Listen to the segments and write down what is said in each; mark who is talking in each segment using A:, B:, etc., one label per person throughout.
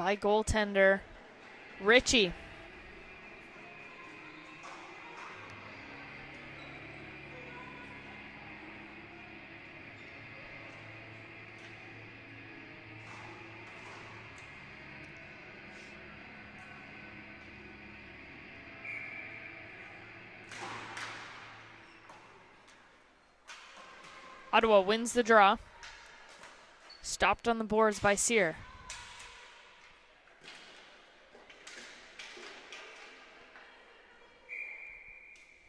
A: by goaltender Ritchie. Ottawa wins the draw. Stopped on the boards by Sear.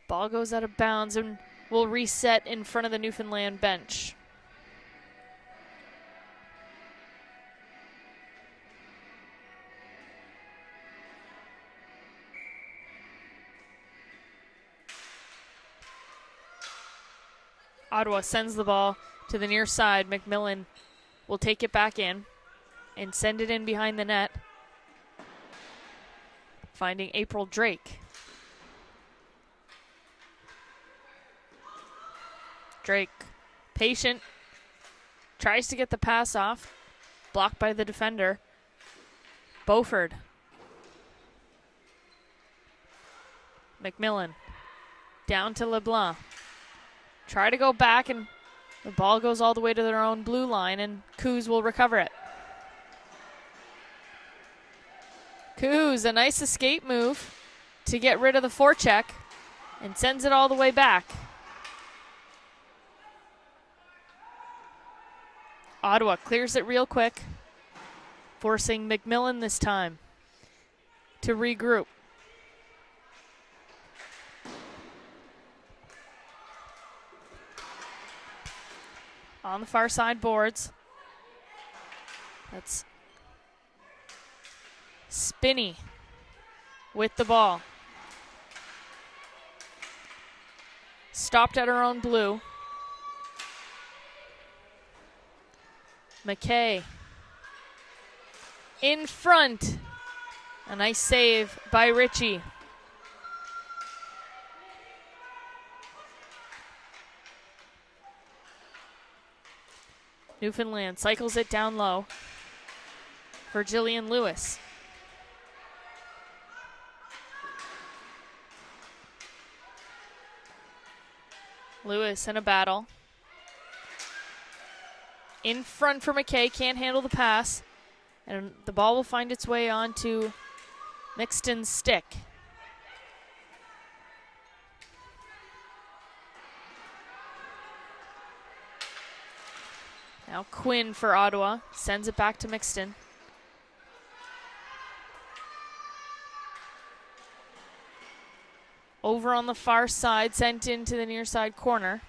A: Ball goes out of bounds and will reset in front of the Newfoundland bench. Ottawa sends the ball to the near side. McMillan will take it back in and send it in behind the net, finding April Drake. Drake, patient, tries to get the pass off, blocked by the defender. Beauford. McMillan, down to LeBlanc. Try to go back, and the ball goes all the way to their own blue line, and Coos will recover it. Coos, a nice escape move to get rid of the forecheck, and sends it all the way back. Ottawa clears it real quick, forcing McMillan this time to regroup. On the far side boards, that's Spinney with the ball. Stopped at her own blue. McKay in front. A nice save by Ritchie. Newfoundland cycles it down low for Jillian Lewis. Lewis in a battle. In front for McKay, can't handle the pass. And the ball will find its way onto Mixton's stick. Now Quinn for Ottawa, sends it back to Mixton. Over on the far side, sent into the near side corner.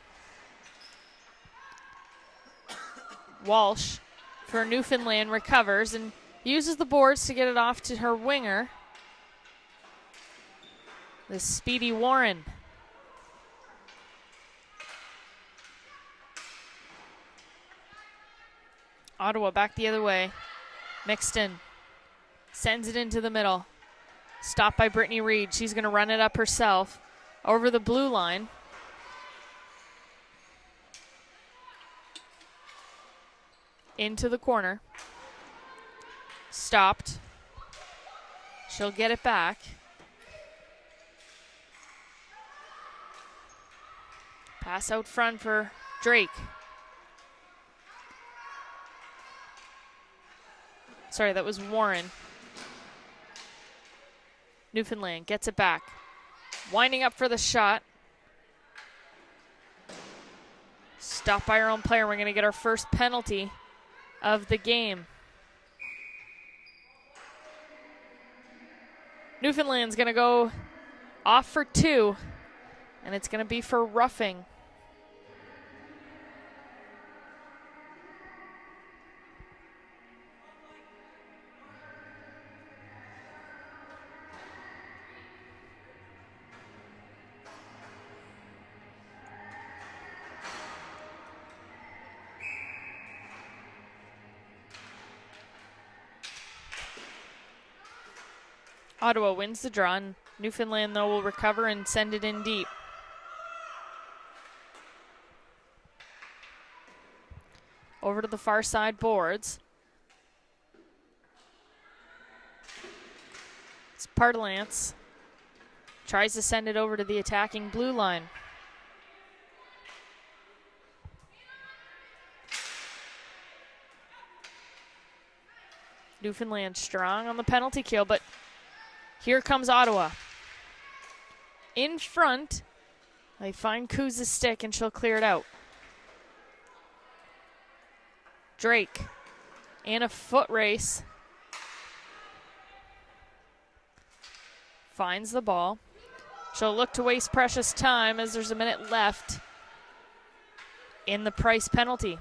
A: Walsh for Newfoundland recovers and uses the boards to get it off to her winger, the speedy Warren. Ottawa back the other way. Mixton sends it into the middle. Stopped by Brittany Reed. She's going to run it up herself over the blue line. Into the corner. Stopped. She'll get it back. Pass out front for Drake. Sorry, that was Warren. Newfoundland gets it back. Winding up for the shot. Stopped by our own player. We're going to get our first penalty of the game. Newfoundland's going to go off for 2, and it's going to be for roughing. Ottawa wins the draw, and Newfoundland, though, will recover and send it in deep. Over to the far side boards. It's Partalance. Tries to send it over to the attacking blue line. Newfoundland strong on the penalty kill, but here comes Ottawa. In front, they find Kuz's stick and she'll clear it out. Drake in a foot race. Finds the ball. She'll look to waste precious time as there's a minute left in the Price penalty.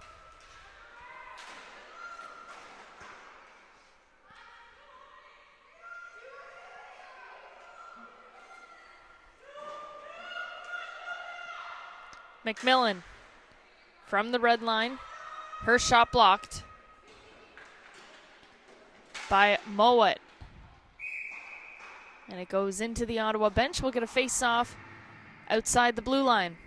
A: McMillan from the red line. Her shot blocked by Mowat. And it goes into the Ottawa bench. We'll get a face-off outside the blue line.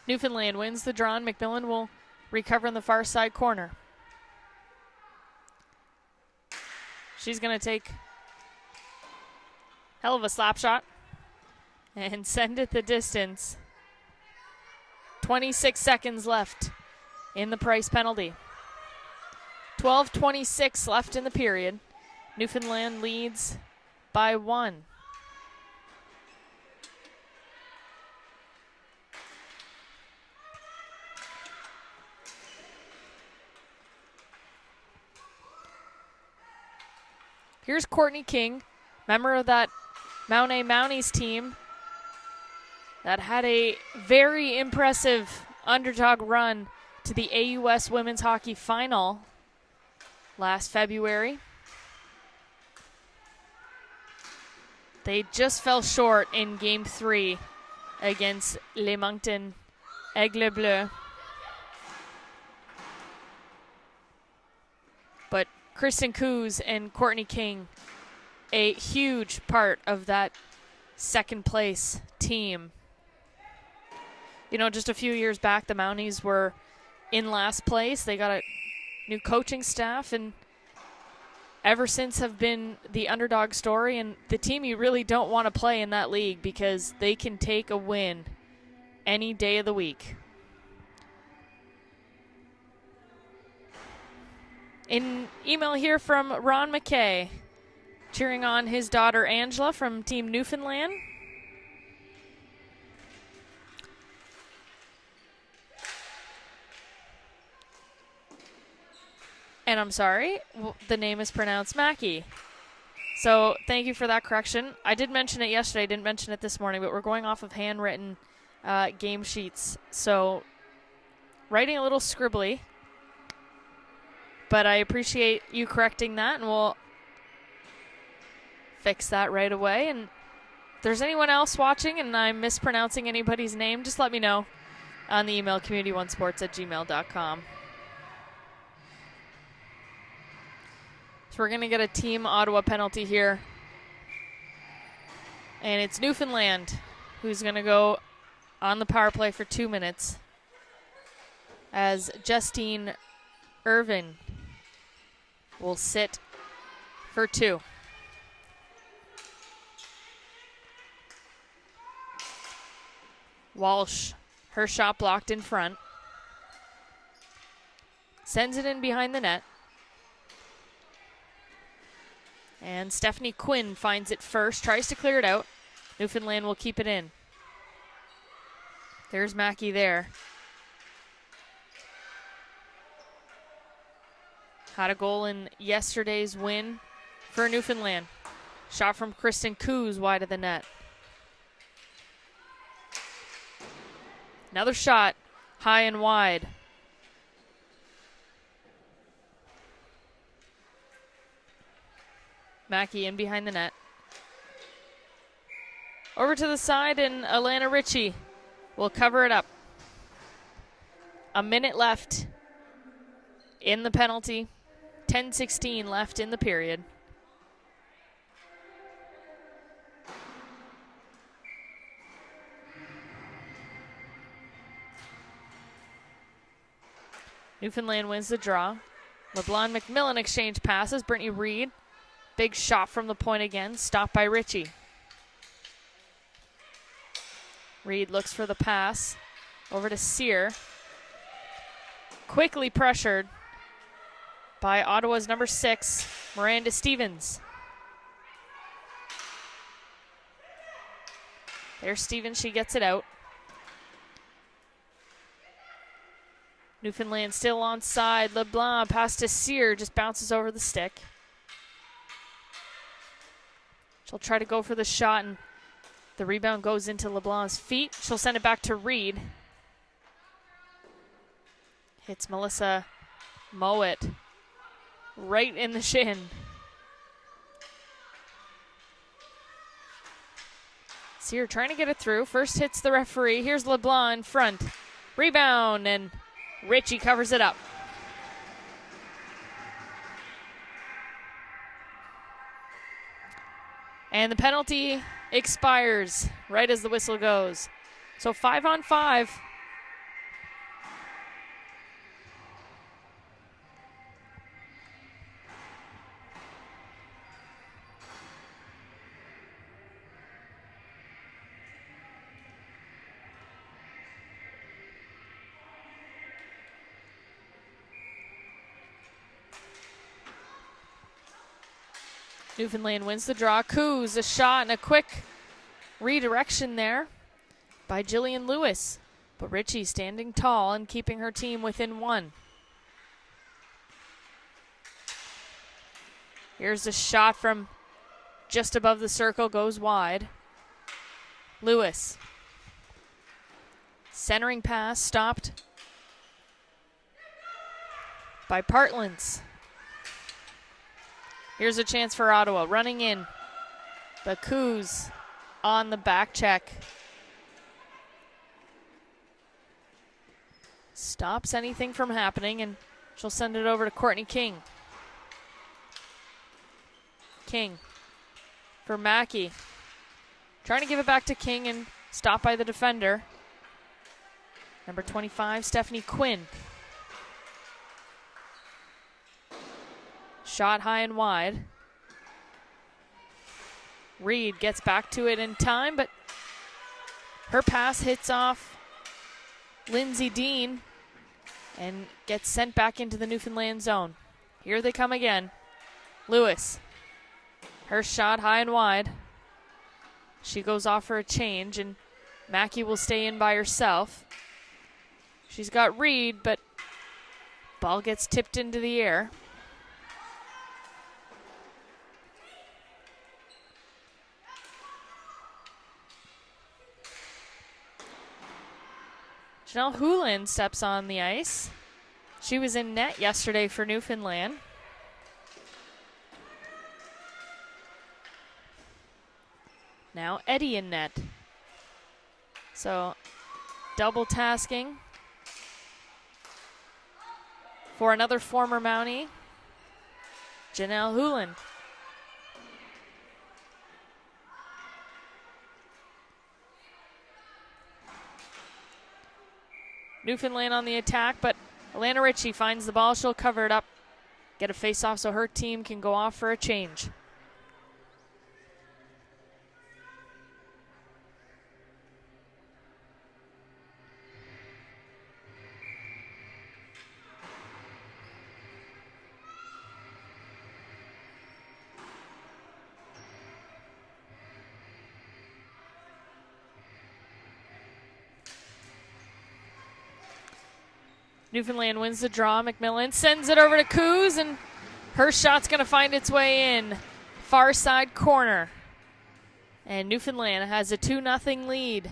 A: Newfoundland wins the draw, and McMillan will recover in the far side corner. She's going to take hell of a slap shot and send it the distance. 26 seconds left in the Price penalty. 12:26 left in the period. Newfoundland leads by 1. Here's Courtney King, member of that Mount A Mounties team that had a very impressive underdog run to the AUS Women's Hockey Final last February. They just fell short in Game 3 against Les Moncton Aigle Bleu. But Kristen Kuz and Courtney King, a huge part of that second place team. You know, just a few years back, the Mounties were in last place. They got a new coaching staff, and ever since have been the underdog story, and the team you really don't want to play in that league because they can take a win any day of the week. An email here from Ron McKay, cheering on his daughter Angela from Team Newfoundland. And I'm sorry, the name is pronounced Mackie. So thank you for that correction. I did mention it yesterday, I didn't mention it this morning, but we're going off of handwritten game sheets. So writing a little scribbly. But I appreciate you correcting that, and we'll fix that right away. And if there's anyone else watching and I'm mispronouncing anybody's name, just let me know on the email community1sports@gmail.com. So we're going to get a Team Ottawa penalty here. And it's Newfoundland who's going to go on the power play for 2 minutes as Justine Irvin will sit for 2. Walsh, her shot blocked in front. Sends it in behind the net. And Stephanie Quinn finds it first, tries to clear it out. Newfoundland will keep it in. There's Mackie there. Had a goal in yesterday's win for Newfoundland. Shot from Kristen Kuz wide of the net. Another shot, high and wide. Mackie in behind the net. Over to the side, and Alana Ritchie will cover it up. A minute left in the penalty. 10:16 left in the period. Newfoundland wins the draw. LeBlanc-McMillan exchange passes. Brittany Reed. Big shot from the point again. Stopped by Ritchie. Reed looks for the pass. Over to Sear. Quickly pressured by Ottawa's number 6, Miranda Stevens. There's Stevens. She gets it out. Newfoundland still onside. LeBlanc pass to Sear, just bounces over the stick. She'll try to go for the shot, and the rebound goes into LeBlanc's feet. She'll send it back to Reed. Hits Melissa Mowat right in the shin. Sear trying to get it through. First hits the referee. Here's LeBlanc in front. Rebound, and Ritchie covers it up. And the penalty expires right as the whistle goes. So 5-on-5. Newfoundland wins the draw. Coos, a shot and a quick redirection there by Jillian Lewis. But Ritchie standing tall and keeping her team within 1. Here's a shot from just above the circle, goes wide. Lewis. Centering pass stopped by Partlands. Here's a chance for Ottawa, running in. But Coos on the back check. Stops anything from happening, and she'll send it over to Courtney King. King for Mackey. Trying to give it back to King and stopped by the defender. Number 25, Stephanie Quinn. Shot high and wide. Reed gets back to it in time, but her pass hits off Lindsay Dean and gets sent back into the Newfoundland zone. Here they come again. Lewis. Her shot high and wide. She goes off for a change, and Mackey will stay in by herself. She's got Reed, but ball gets tipped into the air. Janelle Houlihan steps on the ice. She was in net yesterday for Newfoundland. Now Eddie in net. So double tasking for another former Mountie, Janelle Houlihan. Newfoundland on the attack, but Alana Ritchie finds the ball. She'll cover it up, get a face-off so her team can go off for a change. Newfoundland wins the draw. McMillan sends it over to Coos, and her shot's going to find its way in. Far side corner. And Newfoundland has a 2-0 lead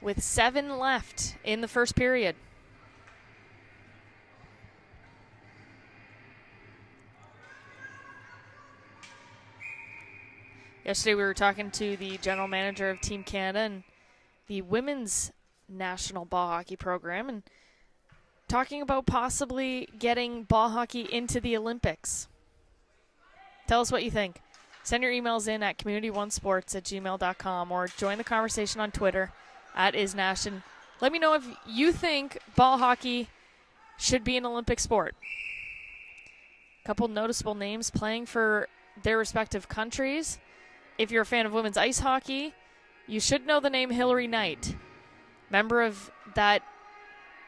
A: with 7 left in the first period. Yesterday we were talking to the general manager of Team Canada, and the women's national ball hockey program and talking about possibly getting ball hockey into the Olympics. Tell us what you think. Send your emails in at communityonesports@gmail.com or join the conversation on Twitter @isnash. And let me know if you think ball hockey should be an Olympic sport. A couple noticeable names playing for their respective countries. If you're a fan of women's ice hockey, you should know the name Hillary Knight, member of that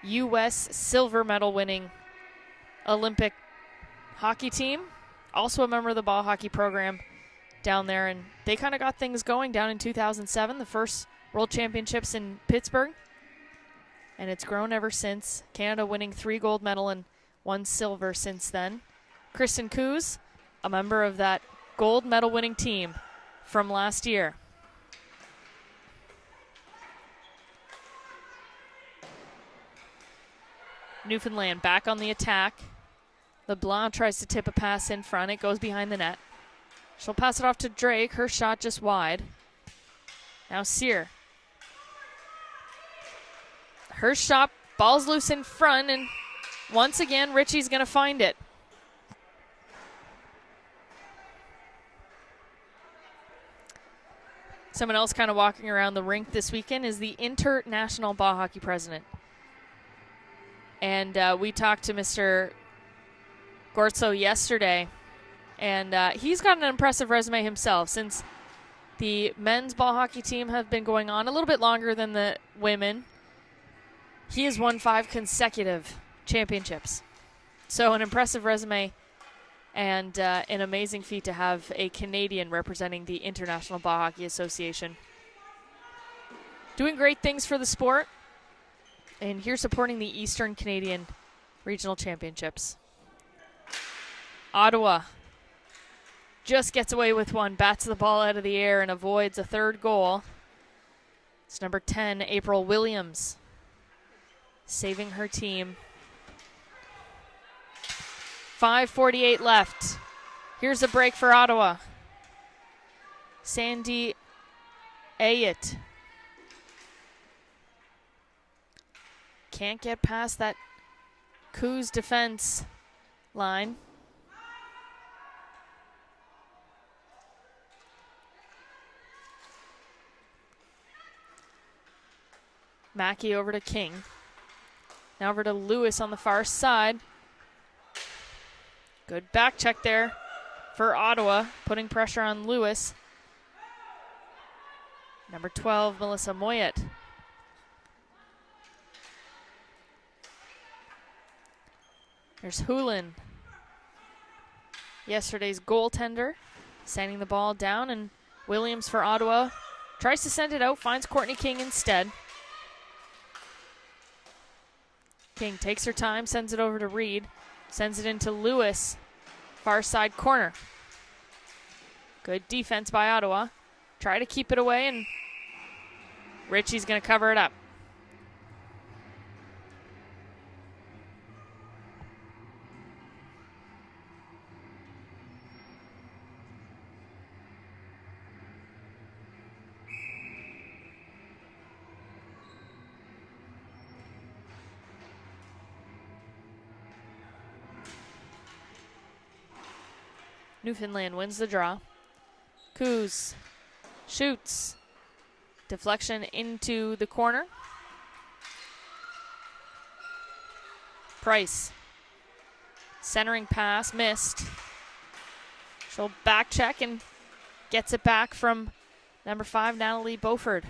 A: U.S. silver medal winning Olympic hockey team, also a member of the ball hockey program down there, and they kind of got things going down in 2007, the first World Championships in Pittsburgh, and it's grown ever since. Canada winning 3 gold medal and 1 silver since then. Kristen Coos, a member of that gold medal winning team from last year. Newfoundland back on the attack. LeBlanc tries to tip a pass in front. It goes behind the net. She'll pass it off to Drake. Her shot just wide. Now Sear. Her shot, ball's loose in front, and once again, Ritchie's going to find it. Someone else kind of walking around the rink this weekend is the International Ball Hockey President. And we talked to Mr. Gortso yesterday, and he's got an impressive resume himself. Since the men's ball hockey team have been going on a little bit longer than the women, he has won 5 consecutive championships. So an impressive resume and an amazing feat to have a Canadian representing the International Ball Hockey Association. Doing great things for the sport, and here supporting the Eastern Canadian Regional Championships. Ottawa just gets away with one, bats the ball out of the air and avoids a 3rd goal. It's number 10, April Williams, saving her team. 5:48 left. Here's a break for Ottawa. Sandy Ayat can't get past that Coos defense line. Mackey over to King. Now over to Lewis on the far side. Good back check there for Ottawa, putting pressure on Lewis. Number 12, Melissa Moyet. There's Hulin, yesterday's goaltender, sending the ball down, and Williams for Ottawa tries to send it out, finds Courtney King instead. King takes her time, sends it over to Reed, sends it into Lewis, far side corner. Good defense by Ottawa. Try to keep it away, and Ritchie's going to cover it up. Newfoundland wins the draw. Coos shoots. Deflection into the corner. Price. Centering pass missed. She'll back check and gets it back from number 5, Natalie Beauford.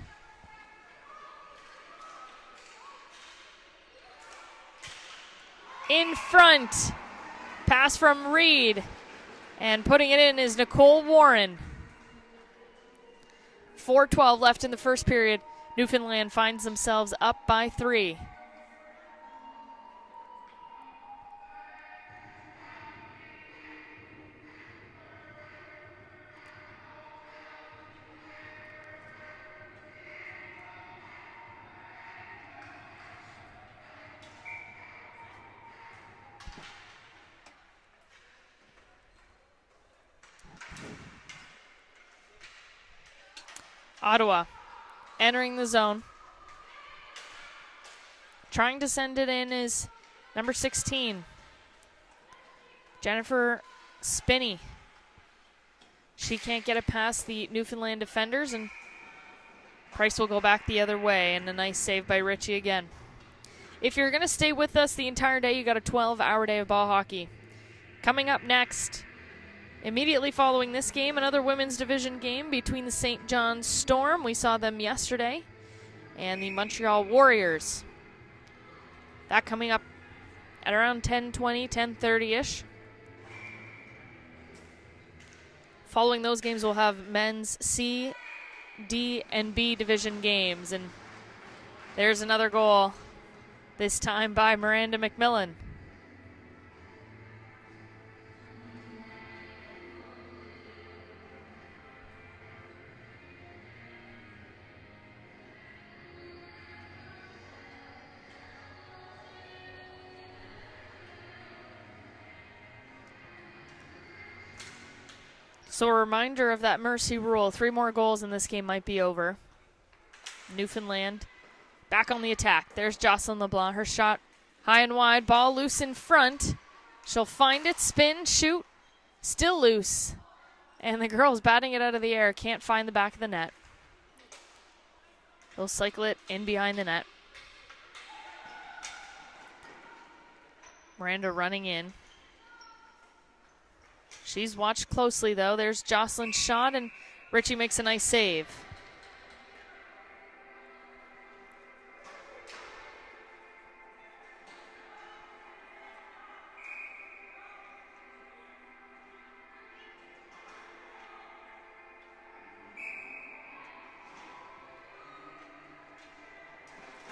A: In front. Pass from Reed. And putting it in is Nicole Warren. 4:12 left in the first period. Newfoundland finds themselves up by 3. Ottawa entering the zone. Trying to send it in is number 16, Jennifer Spinney. She can't get it past the Newfoundland defenders, and Price will go back the other way, and a nice save by Ritchie again. If you're going to stay with us the entire day, you got a 12-hour day of ball hockey. Coming up next, immediately following this game, another women's division game between the St. John's Storm, we saw them yesterday, and the Montreal Warriors. That coming up at around 10:20, 10:30-ish. Following those games, we'll have men's C, D, and B division games. And there's another goal, this time by Miranda McMillan. So a reminder of that mercy rule. 3 more goals and this game might be over. Newfoundland back on the attack. There's Jocelyn LeBlanc. Her shot high and wide. Ball loose in front. She'll find it, spin, shoot. Still loose. And the girls batting it out of the air. Can't find the back of the net. They'll cycle it in behind the net. Miranda running in. She's watched closely, though. There's Jocelyn's shot, and Ritchie makes a nice save.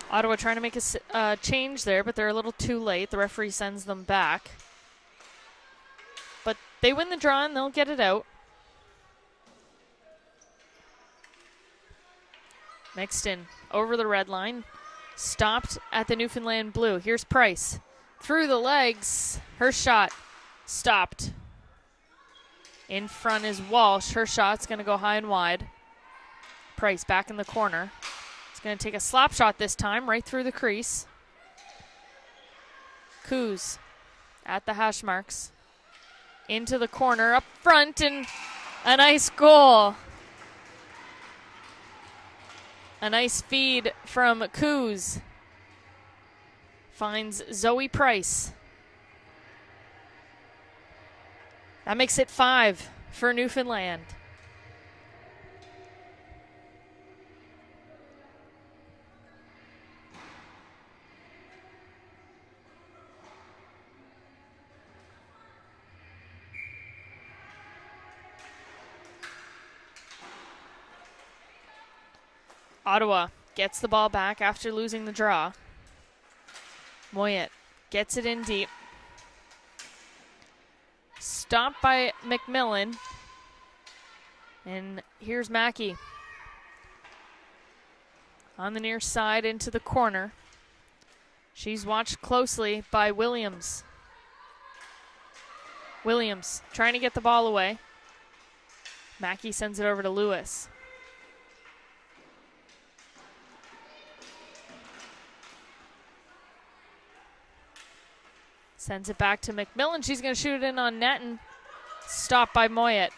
A: Ottawa trying to make a change there, but they're a little too late. The referee sends them back. But they win the draw and they'll get it out. Mixed in over the red line. Stopped at the Newfoundland blue. Here's Price. Through the legs. Her shot stopped. In front is Walsh. Her shot's going to go high and wide. Price back in the corner. It's going to take a slap shot this time right through the crease. Coos at the hash marks. Into the corner, up front, and a nice goal. A nice feed from Coos. Finds Zoe Price. That makes it 5 for Newfoundland. Ottawa gets the ball back after losing the draw. Moyet gets it in deep. Stopped by McMillan. And here's Mackey. On the near side into the corner. She's watched closely by Williams. Williams trying to get the ball away. Mackey sends it over to Lewis. Sends it back to McMillan. She's going to shoot it in on net and stopped by Moyet.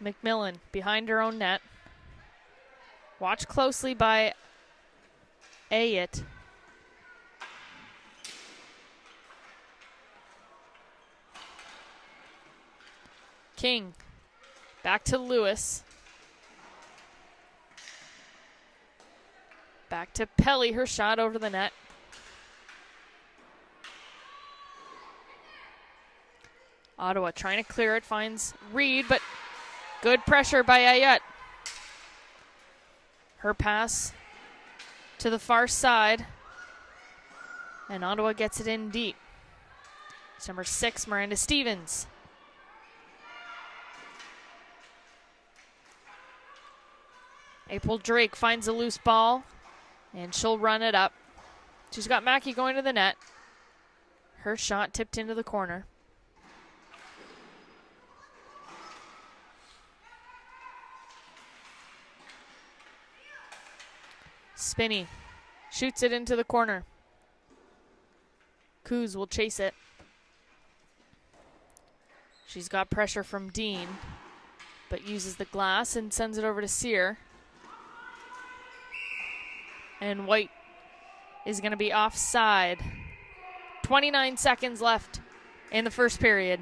A: McMillan behind her own net. Watched closely by Ayet. King back to Lewis. Back to Pelly, her shot over the net. Ottawa trying to clear it, finds Reed, but good pressure by Ayet. Her pass to the far side, and Ottawa gets it in deep. It's number 6, Miranda Stevens. April Drake finds a loose ball. And she'll run it up. She's got Mackey going to the net. Her shot tipped into the corner. Spinney shoots it into the corner. Coos will chase it. She's got pressure from Dean, but uses the glass and sends it over to Sear. And White is going to be offside. 29 seconds left in the first period.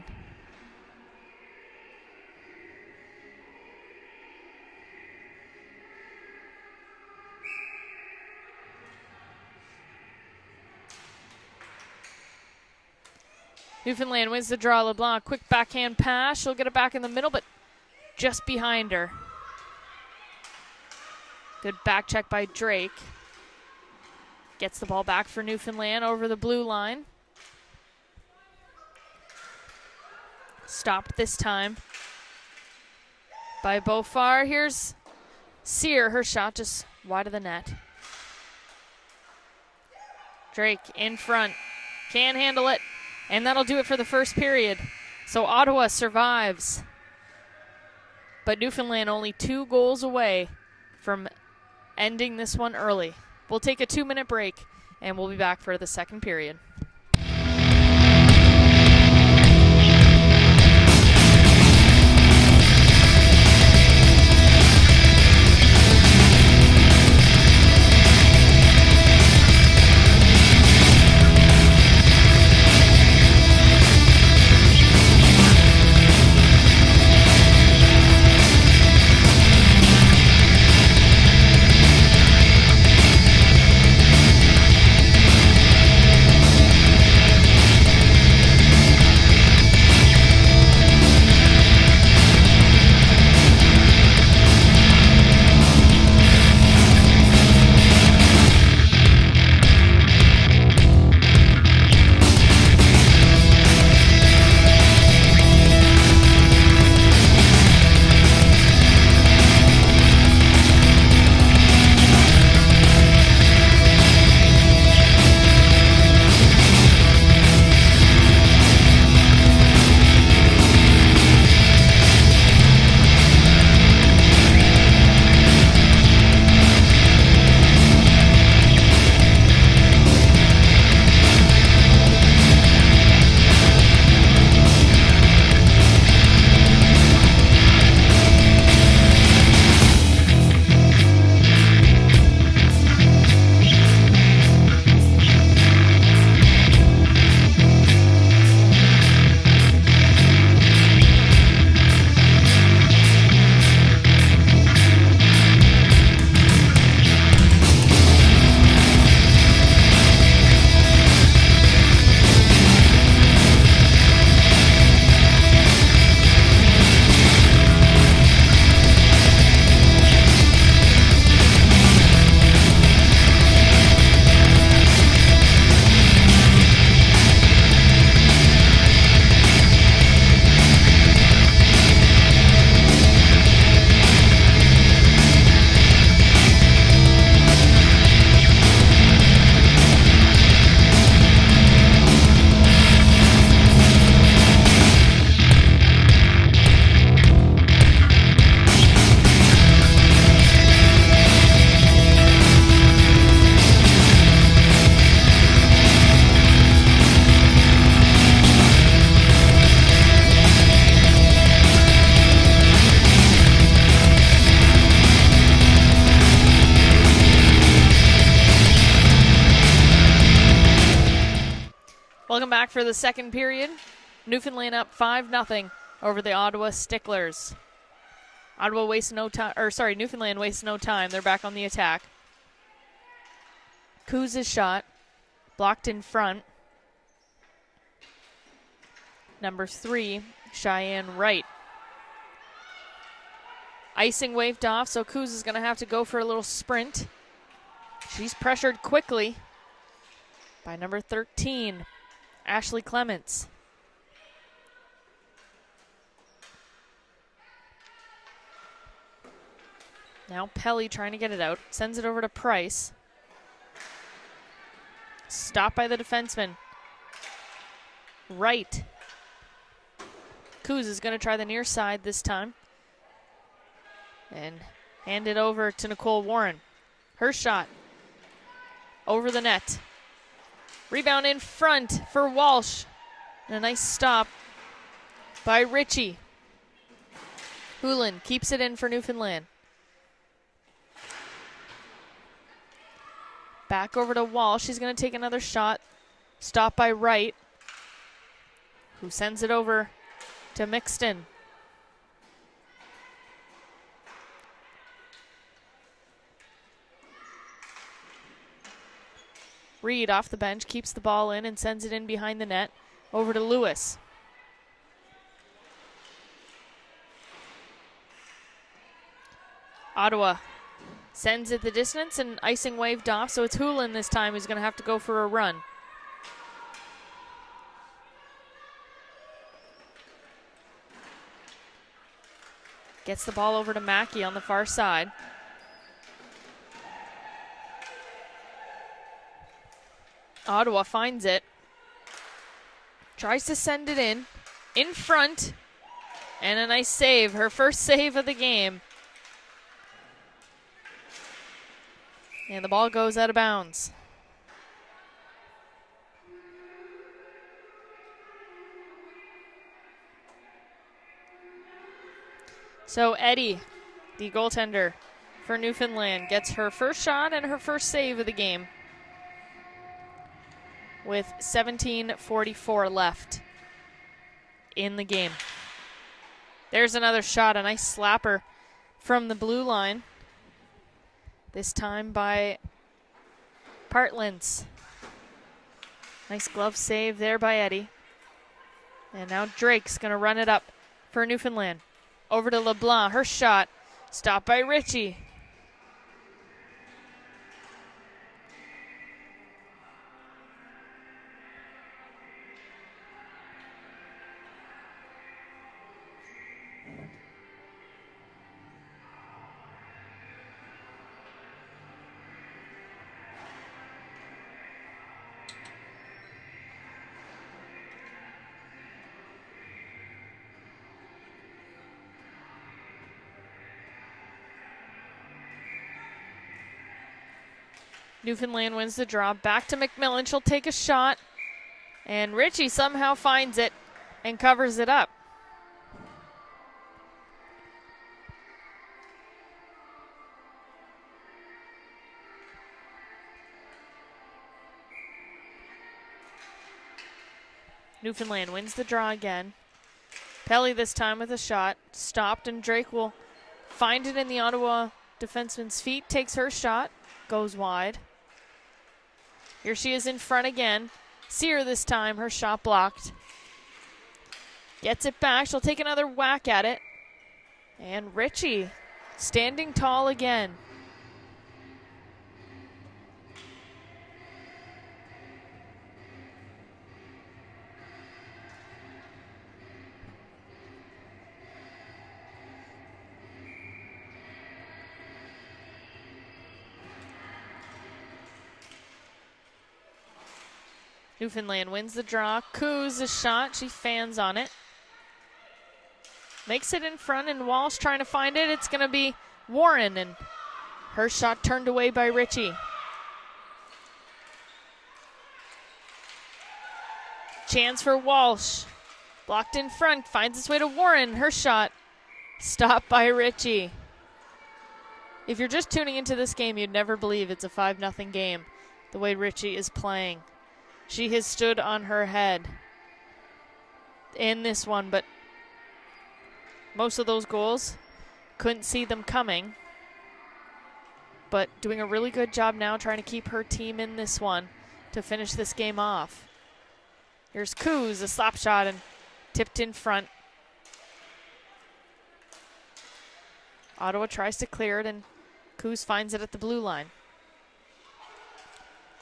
A: Newfoundland wins the draw. LeBlanc, quick backhand pass. She'll get it back in the middle, but just behind her. Good back check by Drake. Gets the ball back for Newfoundland over the blue line. Stopped this time by Beaufort. Here's Sear. Her shot just wide of the net. Drake in front. Can't handle it. And that'll do it for the first period. So Ottawa survives. But Newfoundland only 2 goals away from ending this one early. We'll take a 2-minute break, and we'll be back for the second period. Welcome back for the second period. Newfoundland up 5-0 over the Ottawa Sticklers. Newfoundland wastes no time. They're back on the attack. Coos' shot blocked in front. Number 3, Cheyenne Wright. Icing waved off, so Coos is going to have to go for a little sprint. She's pressured quickly by number 13, Ashley Clements. Now Pelly trying to get it out. Sends it over to Price. Stopped by the defenseman. Right. Coos is going to try the near side this time. And hand it over to Nicole Warren. Her shot over the net. Rebound in front for Walsh. And a nice stop by Ritchie. Hulen keeps it in for Newfoundland. Back over to Walsh. She's going to take another shot. Stop by Wright, who sends it over to Mixton. Reed off the bench, keeps the ball in and sends it in behind the net. Over to Lewis. Ottawa sends it the distance and icing waved off, so it's Hulen this time who's going to have to go for a run. Gets the ball over to Mackey on the far side. Ottawa finds it. Tries to send it in front, and a nice save, her first save of the game. And the ball goes out of bounds. So Eddie, the goaltender for Newfoundland, gets her first shot and her first save of the game with 17:44 left in the game. There's another shot, a nice slapper from the blue line. This time by Partlands. Nice glove save there by Eddie. And now Drake's going to run it up for Newfoundland. Over to LeBlanc, her shot, stopped by Ritchie. Newfoundland wins the draw. Back to McMillan. She'll take a shot. And Ritchie somehow finds it and covers it up. Newfoundland wins the draw again. Pelly this time with a shot. Stopped, and Drake will find it in the Ottawa defenseman's feet. Takes her shot. Goes wide. Here she is in front again. Sear this time, her shot blocked. Gets it back, she'll take another whack at it. And Ritchie standing tall again. Newfoundland wins the draw. Coos a shot. She fans on it. Makes it in front, and Walsh trying to find it. It's going to be Warren, and her shot turned away by Ritchie. Chance for Walsh. Blocked in front. Finds its way to Warren. Her shot stopped by Ritchie. If you're just tuning into this game, you'd never believe it's a 5-0 game the way Ritchie is playing. She has stood on her head in this one, but most of those goals, couldn't see them coming. But doing a really good job now trying to keep her team in this one to finish this game off. Here's Coos, a slap shot, and tipped in front. Ottawa tries to clear it, and Coos finds it at the blue line.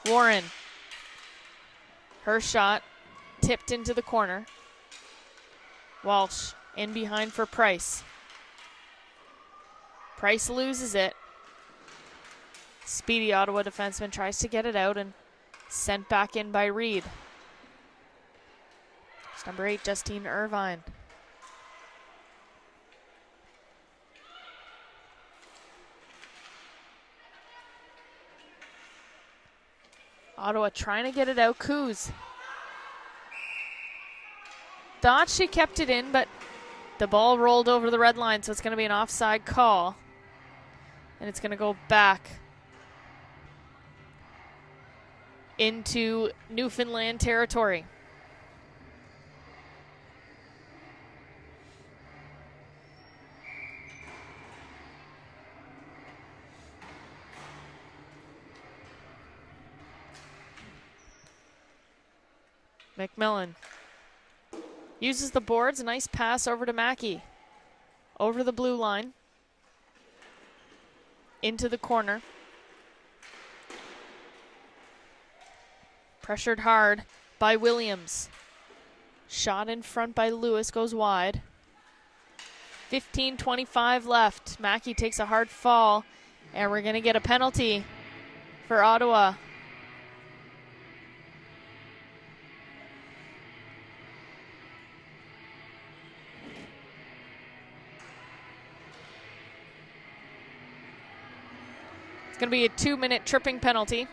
A: Warren. Her shot tipped into the corner. Walsh in behind for Price. Price loses it. Speedy Ottawa defenseman tries to get it out and sent back in by Reed. It's number 8, Justine Irvine. Ottawa trying to get it out. Coos thought she kept it in, but the ball rolled over the red line, so it's going to be an offside call. And it's going to go back into Newfoundland territory. McMillan uses the boards. A nice pass over to Mackey. Over the blue line. Into the corner. Pressured hard by Williams. Shot in front by Lewis, goes wide. 15:25 left. Mackey takes a hard fall, and we're going to get a penalty for Ottawa. It's going to be a 2-minute tripping penalty.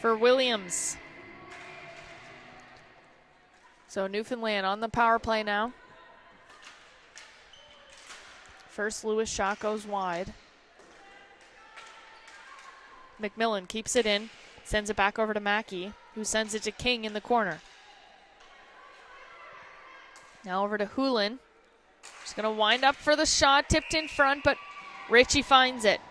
A: For Williams. So Newfoundland on the power play now. First Lewis shot goes wide. McMillan keeps it in, sends it back over to Mackey, who sends it to King in the corner. Now over to Hulen. She's going to wind up for the shot, tipped in front, but Ritchie finds it.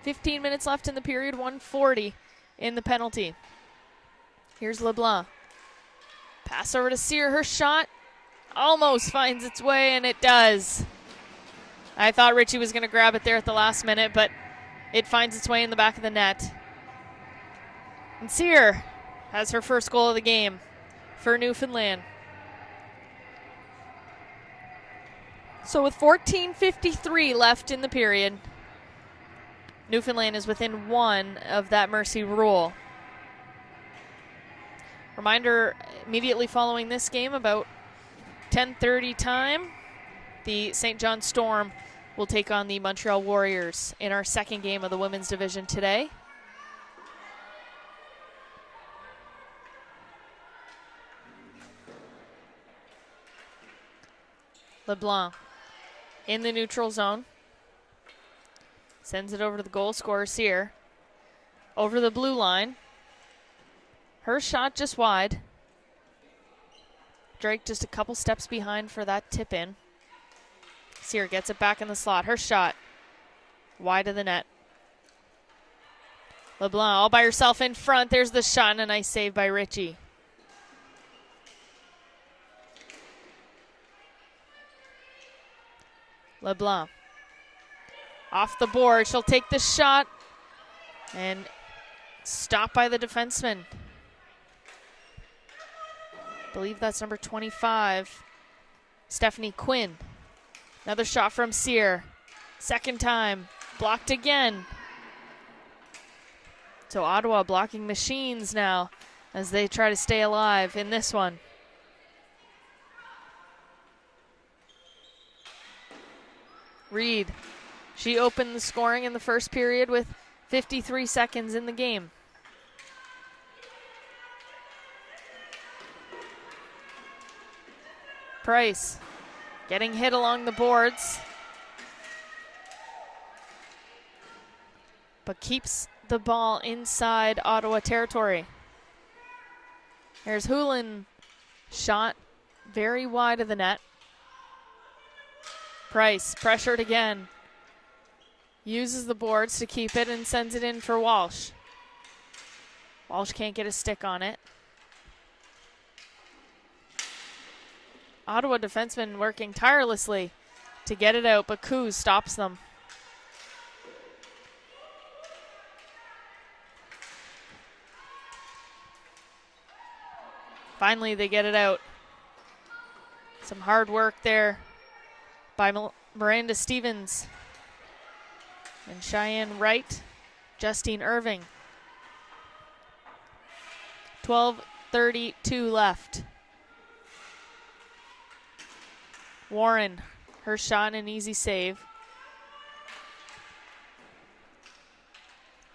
A: $15 minutes left in the period, 1:40 in the penalty. Here's LeBlanc. Pass over to Sear, her shot almost finds its way, and it does. I thought Ritchie was going to grab it there at the last minute, but it finds its way in the back of the net. And Sear has her first goal of the game for Newfoundland. So with 14:53 left in the period, Newfoundland is within one of that mercy rule. Reminder, immediately following this game, about 10:30 time, the St. John Storm will take on the Montreal Warriors in our second game of the women's division today. LeBlanc in the neutral zone. Sends it over to the goal scorer, Sear. Over the blue line. Her shot just wide. Drake just a couple steps behind for that tip in. Sear gets it back in the slot. Her shot wide of the net. LeBlanc all by herself in front. There's the shot and a nice save by Ritchie. LeBlanc off the board. She'll take the shot and stopped by the defenseman. I believe that's number 25, Stephanie Quinn. Another shot from Sear. Second time, blocked again. So Ottawa blocking machines now as they try to stay alive in this one. Reed, she opened the scoring in the first period with 53 seconds in the game. Price getting hit along the boards, but keeps the ball inside Ottawa territory. Here's Hulen, shot very wide of the net. Price pressured again, uses the boards to keep it and sends it in for Walsh. Walsh can't get a stick on it. Ottawa defensemen working tirelessly to get it out, but Coos stops them. Finally, they get it out. Some hard work there by Miranda Stevens and Cheyenne Wright, Justine Irving. 12:32 left. Warren, her shot, an easy save.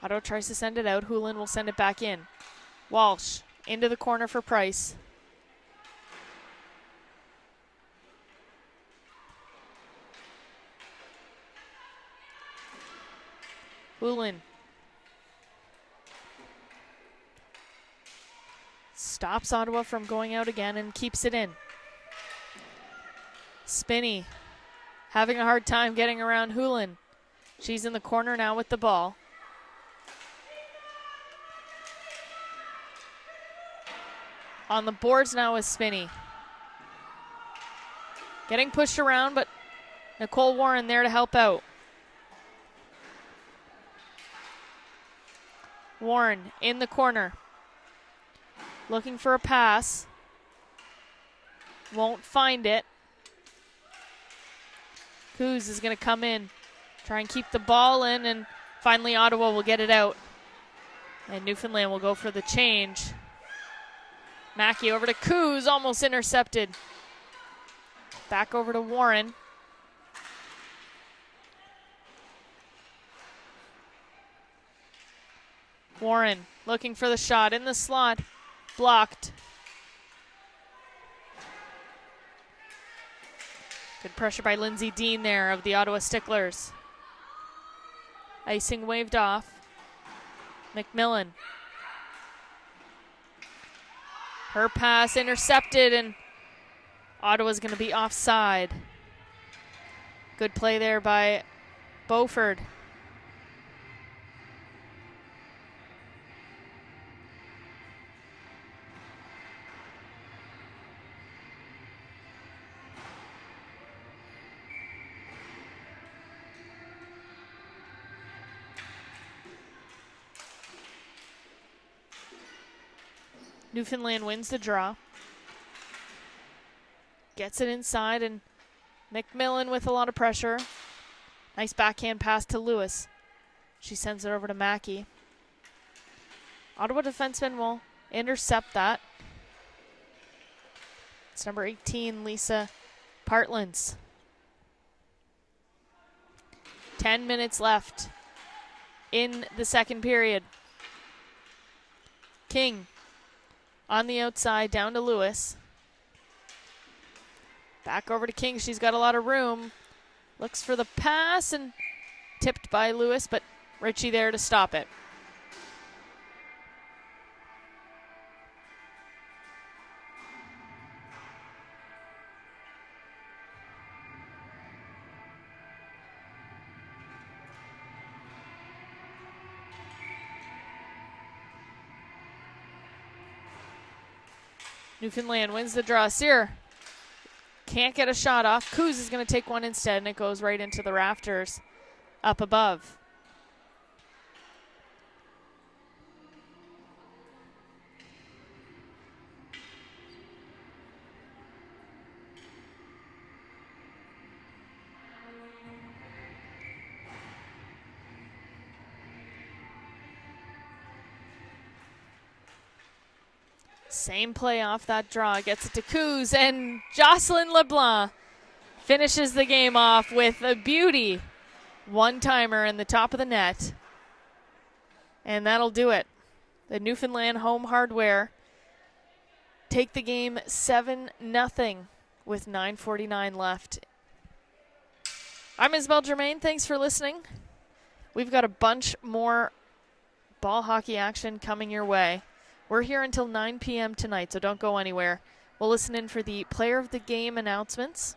A: Otto tries to send it out. Hulen will send it back in. Walsh into the corner for Price. Hulen stops Ottawa from going out again and keeps it in. Spinney having a hard time getting around Hulen. She's in the corner now with the ball. On the boards now is Spinney. Getting pushed around, but Nicole Warren there to help out. Warren in the corner. Looking for a pass. Won't find it. Coos is going to come in. Try and keep the ball in, and finally Ottawa will get it out. And Newfoundland will go for the change. Mackey over to Coos, almost intercepted. Back over to Warren. Warren looking for the shot in the slot. Blocked. Good pressure by Lindsay Dean there of the Ottawa Sticklers. Icing waved off. McMillan. Her pass intercepted, and Ottawa's going to be offside. Good play there by Beaufort. Newfoundland wins the draw. Gets it inside, and McMillan with a lot of pressure. Nice backhand pass to Lewis. She sends it over to Mackey. Ottawa defenseman will intercept that. It's number 18, Lisa Partlands. 10 minutes left in the second period. King on the outside, down to Lewis. Back over to King. She's got a lot of room. Looks for the pass and tipped by Lewis, but Ritchie there to stop it. Newfoundland wins the draw. Sear can't get a shot off. Coos is going to take one instead, and it goes right into the rafters up above. Same play off that draw. Gets it to Coos, and Jocelyn LeBlanc finishes the game off with a beauty one-timer in the top of the net. And that'll do it. The Newfoundland Home Hardware take the game 7-0 with 9:49 left. I'm Isabel Germain. Thanks for listening. We've got a bunch more ball hockey action coming your way. We're here until 9 p.m. tonight, so don't go anywhere. We'll listen in for the player of the game announcements.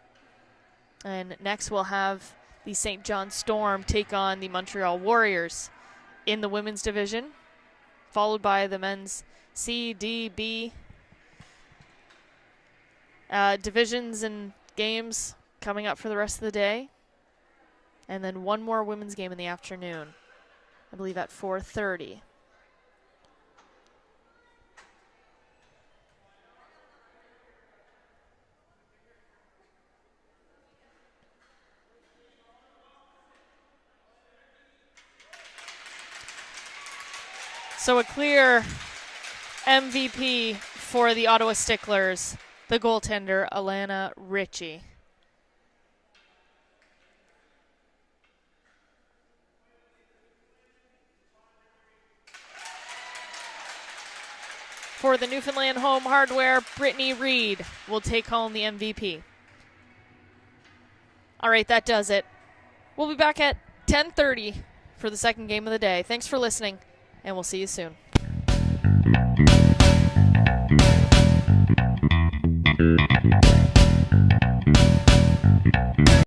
A: And next we'll have the St. John Storm take on the Montreal Warriors in the women's division, followed by the men's C, D, B divisions and games coming up for the rest of the day. And then one more women's game in the afternoon, I believe at 4:30. So a clear MVP for the Ottawa Sticklers, the goaltender, Alana Ritchie. For the Newfoundland Home Hardware, Brittany Reed will take home the MVP. All right, that does it. We'll be back at 10:30 for the second game of the day. Thanks for listening, and we'll see you soon.